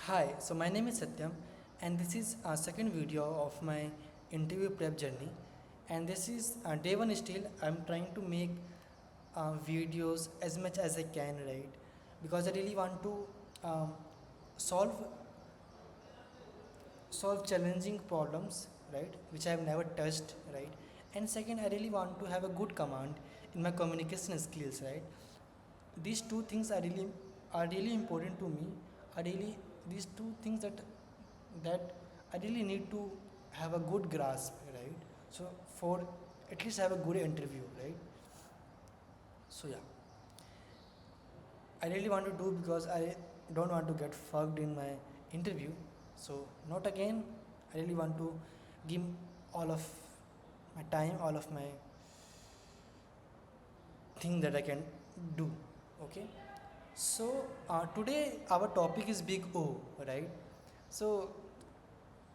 Hi, so my name is Satyam, and this is a second video of my interview prep journey. And this is day one still. I'm trying to make videos as much as I can, right? Because I really want to um, solve solve challenging problems, right? Which I have never touched, right? And second, I really want to have a good command in my communication skills, right? These two things are really important to me. Are really these two things that I really need to have a good grasp, right? So for at least have a good interview, right? So yeah, I really want to do because I don't want to get fucked in my interview. So not again. I really want to give all of my time, all of my thing that I can do. Okay. So today our topic is big O, right? So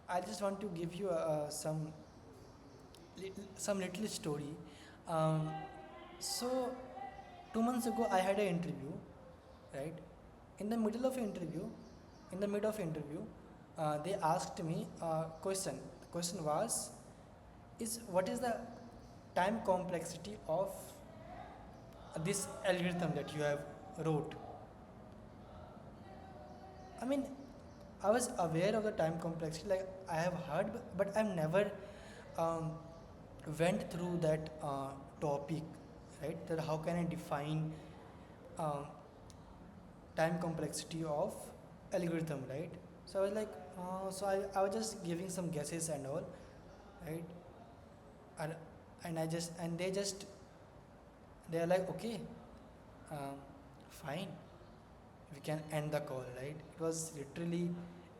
I just want to give you some little story. Um, so 2 months ago I had an interview, right? In the middle of interview, in the mid of interview, they asked me a question. The question was, is what is the time complexity of this algorithm that you have wrote? I mean, I was aware of the time complexity, like I have heard, but I've never um, went through that topic, right? That how can I define um, time complexity of algorithm, right? So I was like, I was just giving some guesses and all, right? And, and they are like, okay, um, fine, we can end the call, right? It was literally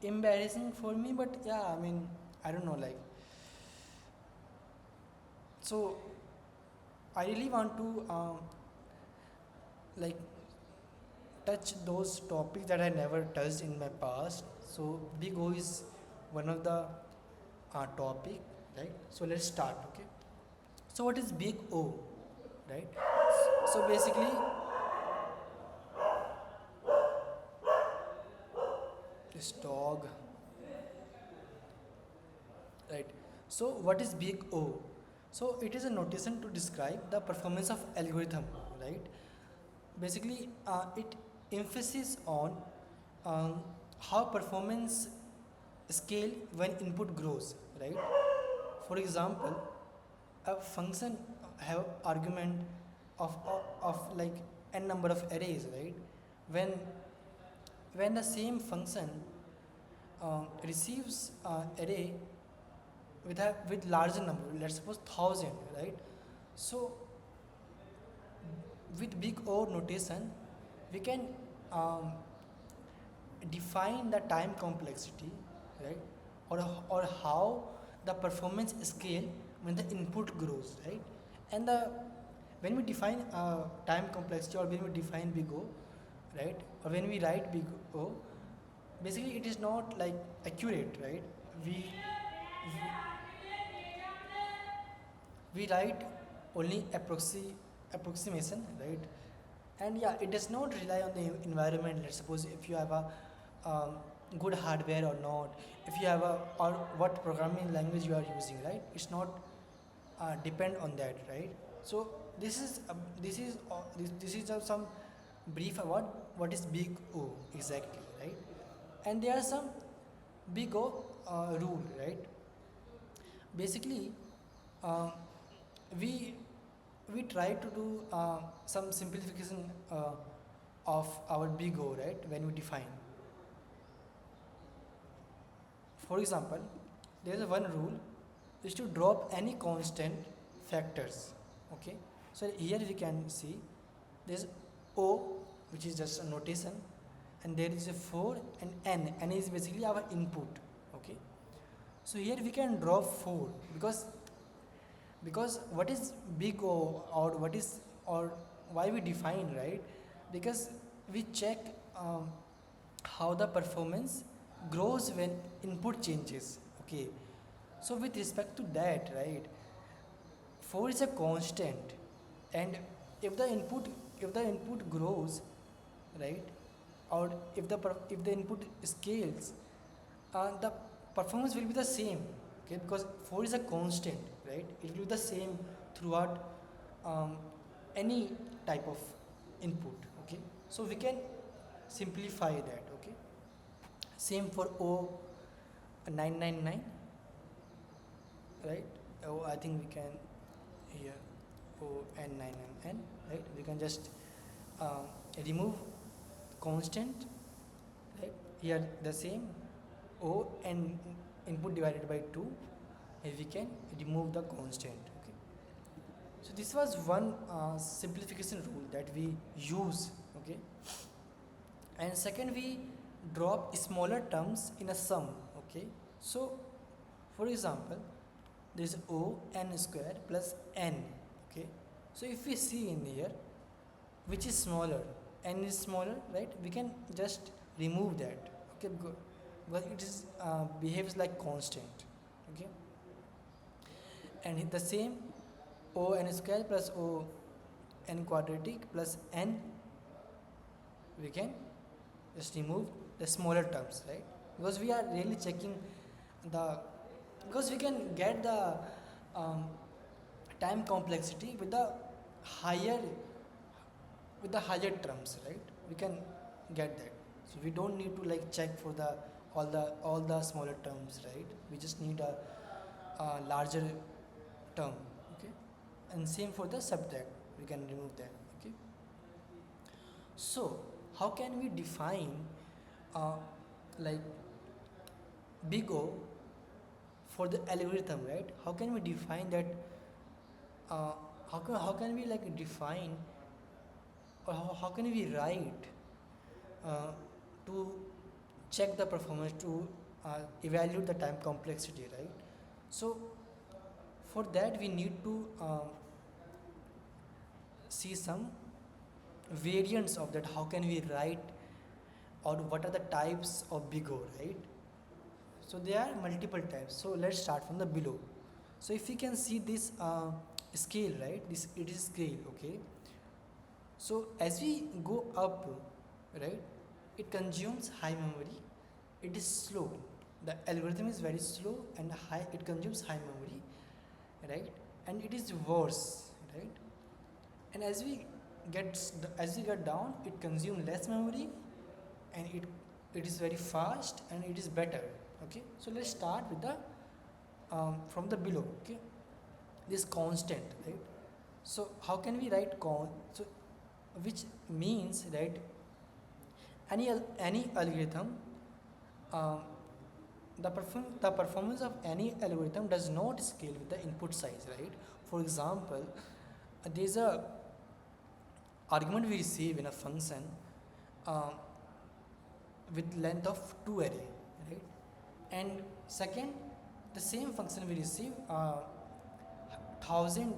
embarrassing for me, but yeah, I mean, I don't know, like, so I really want to like touch those topics that I never touched in my past. So big O is one of the topic, right? So let's start, okay? So what is big O, right? So basically, this dog, right? So what is big O? So it is a notation to describe the performance of algorithm, right? Basically, it emphasis on um, how performance scale when input grows, right? For example, a function have argument of like n number of arrays, right? when when the same function receives array with larger number, let's suppose 1000, right? So with big O notation, we can um, define the time complexity, right? Or how the performance scale when the input grows, right? And the when we define time complexity, or when we define big O, right? Or when we write big O, basically it is not like accurate, right? We write only approximation, right? And yeah, it does not rely on the environment. Let's suppose if you have a um, good hardware or not, if you have a, or what programming language you are using, right? It's not depend on that, right? So this is some brief about what is big O exactly, right? And there are some big O rule, right? Basically, uh, we we try to do some simplification of our big O, right? When we define, for example, there is one rule is to drop any constant factors. Okay, so here we can see there's O, which is just a notation, and there is a 4 and N. N is basically our input. Okay, so here we can drop 4 because what is big O, or what is, or why we define, right? Because we check how the performance grows when input changes. Okay, so with respect to that, right, 4 is a constant, and if the input grows, right, or if the input scales, the performance will be the same. Okay, because 4 is a constant, right? It will be the same throughout um, any type of input. Okay, so we can simplify that. Okay, same for O999, right? Oh, I think we can here O999, right? We can just um, remove constant, right? Here the same O and input divided by 2, and we can remove the constant. Okay, so this was one simplification rule that we use. Okay, and second, we drop smaller terms in a sum. Okay, so for example, there is O n square plus n. Okay, so if we see in here which is smaller, n is smaller, right? We can just remove that. Okay, because it is behaves like constant. Okay, and the same O n square plus O n quadratic plus n, we can just remove the smaller terms, right? Because we are really checking the, because we can get the um, time complexity higher with the higher terms, right? We can get that, so we don't need to like check for the all the smaller terms, right? We just need a larger term. Okay, and same for the subtract, we can remove that. Okay, so how can we define uh, like big O for the algorithm, right? How can we define that? uh, how can we like define, or how can we write uh, to check the performance, to evaluate the time complexity, right? So for that we need to see some variants of that. How can we write, or what are the types of big O, right? So there are multiple types. So let's start from the below. So if we can see this scale, right? This, it is scale. Okay, so as we go up, right, it consumes high memory. It is slow. The algorithm is very slow and high. It consumes high memory, right? And it is worse, right? And as we get down, it consumes less memory, and it is very fast, and it is better. Okay, so let's start with the from the below. Okay, this constant, right? So how can we write so which means, right, any algorithm, um, the performance of any algorithm does not scale with the input size, right? For example, there's a argument we receive in a function uh, with length of 2 array, right? And second, the same function we receive thousand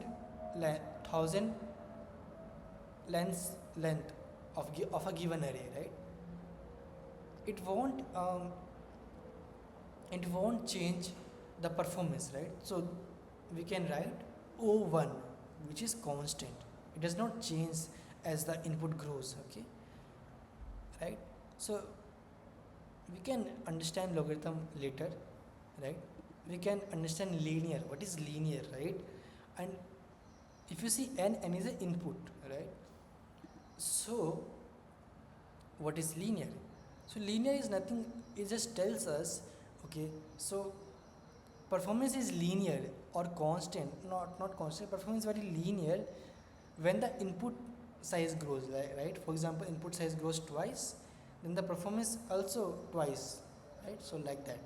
thousand length of a given array, right? It won't change the performance, right? So we can write O1, which is constant. It does not change as the input grows. Okay, right? So we can understand logarithm later, right? We can understand linear. What is linear, right? And if you see n is an input, right? So what is linear? So linear is nothing. It just tells us, okay, so performance is linear or constant. Not constant. Performance is very linear when the input size grows, right? For example, input size grows twice, then the performance also twice, right? So like that.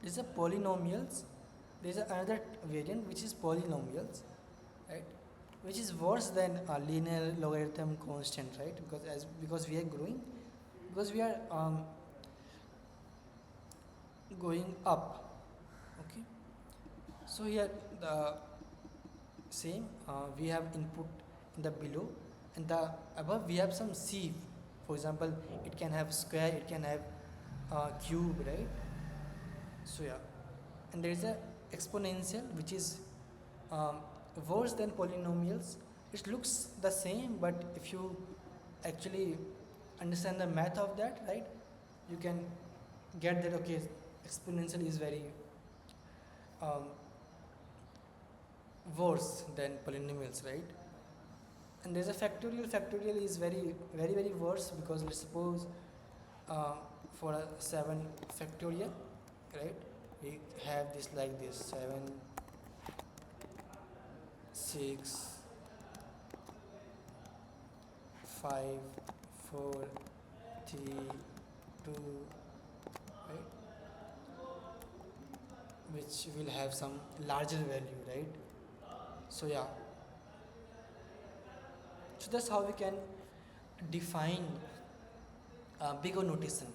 These are polynomials. There is another variant which is polynomials, right? Which is worse than a linear logarithm constant, right? Because we are growing, because we are going up. Okay. So here the same, we have input in the below, and the above we have some sieve. For example, it can have square, it can have cube, right? So yeah, and there is a exponential which is um, worse than polynomials. It looks the same, but if you actually understand the math of that, right, you can get that okay, exponential is very um, worse than polynomials, right? And there's a factorial. Factorial is very worse because let's suppose uh, for a 7 factorial, right? We have this like this 7, 6, 5, 4, 3, 2, right? Which will have some larger value, right? So yeah, so that's how we can define big O notation.